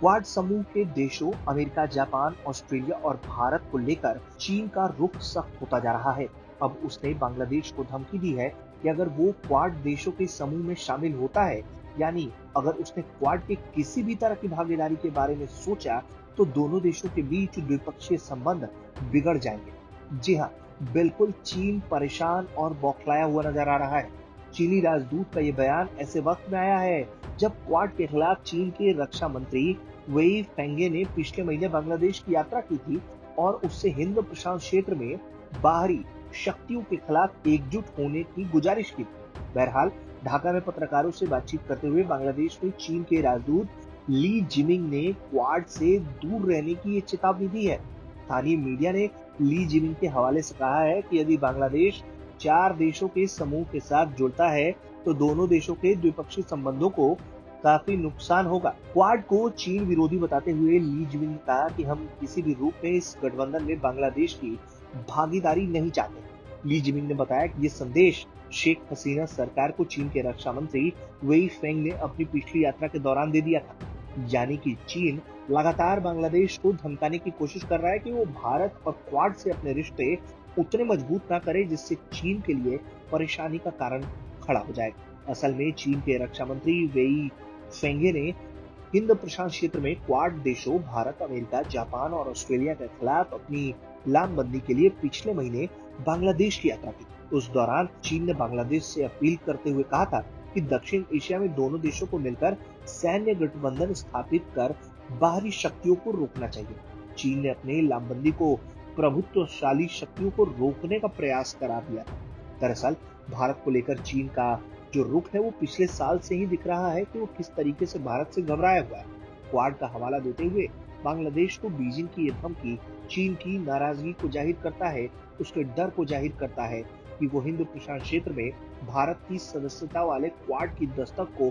Quad समूह के देशों अमेरिका, जापान, ऑस्ट्रेलिया और भारत को लेकर चीन का रुख सख्त होता जा रहा है। अब उसने बांग्लादेश को धमकी दी है कि अगर वो क्वाड देशों के समूह में शामिल होता है, यानी अगर उसने क्वाड के किसी भी तरह की भागीदारी के बारे में सोचा, तो दोनों देशों के बीच द्विपक्षीय संबंध बिगड़ जाएंगे। जी हाँ, बिल्कुल चीन परेशान और बौखलाया हुआ नजर आ रहा है। चीनी राजदूत का ये बयान ऐसे वक्त में आया है जब क्वाड के खिलाफ चीन के रक्षा मंत्री वेई फेंगे ने पिछले महीने बांग्लादेश की यात्रा की थी और उससे हिंद प्रशांत क्षेत्र में बाहरी शक्तियों के खिलाफ एकजुट होने की गुजारिश की थी। बहरहाल, ढाका में पत्रकारों से बातचीत करते हुए बांग्लादेश में चीन के राजदूत ली जिमिंग ने क्वाड से दूर रहने की ये चेतावनी दी है। स्थानीय मीडिया ने ली जिमिंग के हवाले से कहा है कि यदि बांग्लादेश 4 देशों के समूह के साथ जुड़ता है, तो दोनों देशों के द्विपक्षीय संबंधों को काफी नुकसान होगा। क्वाड को चीन विरोधी बताते हुए ली जिमिंग ने कहा कि हम किसी भी रूप में इस गठबंधन में बांग्लादेश की भागीदारी नहीं चाहते। ली जिमिंग ने बताया कि ये संदेश शेख हसीना सरकार को चीन के रक्षा मंत्री वेई फेंग ने अपनी पिछली यात्रा के दौरान दे दिया था, यानी कि चीन लगातार बांग्लादेश को धमकाने की कोशिश कर रहा है कि वो भारत और क्वाड से अपने रिश्ते उतने मजबूत ना करे जिससे चीन के लिए परेशानी का कारण खड़ा हो जाए। असल में चीन के रक्षा मंत्री वेई फेंगे ने हिंद प्रशांत क्षेत्र में क्वाड देशों भारत, अमेरिका, जापान और ऑस्ट्रेलिया के खिलाफ अपनी लामबंदी के लिए पिछले महीने बांग्लादेश की यात्रा की। उस दौरान चीन ने बांग्लादेश से अपील करते हुए कहा था कि दक्षिण एशिया में दोनों देशों को मिलकर सैन्य गठबंधन स्थापित कर बाहरी शक्तियों को रोकना चाहिए। चीन ने अपने लामबंदी को प्रभुत्वशाली शक्तियों को रोकने का प्रयास करार दिया था। दरअसल भारत को लेकर चीन का जो रुख है वो पिछले साल से ही दिख रहा है कि वो किस तरीके से भारत से घबराया हुआ है। क्वाड का हवाला देते हुए बांग्लादेश को बीजिंग की ये धमकी चीन की नाराजगी को जाहिर करता है, उसके डर को जाहिर करता है कि वो हिंद प्रशांत क्षेत्र में भारत की सदस्यता वाले क्वाड की दस्तक को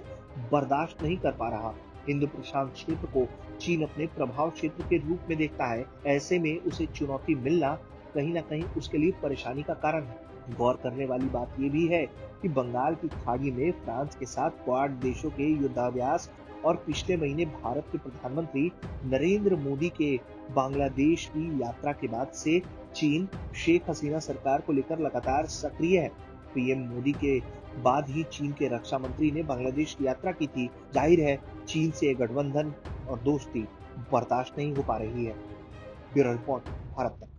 बर्दाश्त नहीं कर पा रहा। हिंद प्रशांत क्षेत्र को चीन अपने प्रभाव क्षेत्र के रूप में देखता है। ऐसे में उसे चुनौती मिलना कहीं ना कहीं उसके लिए परेशानी का कारण है। गौर करने वाली बात यह भी है कि बंगाल की खाड़ी में फ्रांस के साथ क्वाड देशों के युद्धाभ्यास और पिछले महीने भारत के प्रधानमंत्री नरेंद्र मोदी के बांग्लादेश की यात्रा के बाद से चीन शेख हसीना सरकार को लेकर लगातार सक्रिय है। पीएम मोदी के बाद ही चीन के रक्षा मंत्री ने बांग्लादेश की यात्रा की थी। जाहिर है चीन से गठबंधन और दोस्ती बर्दाश्त नहीं हो पा रही है। ब्यूरो रिपोर्ट, भारत तक।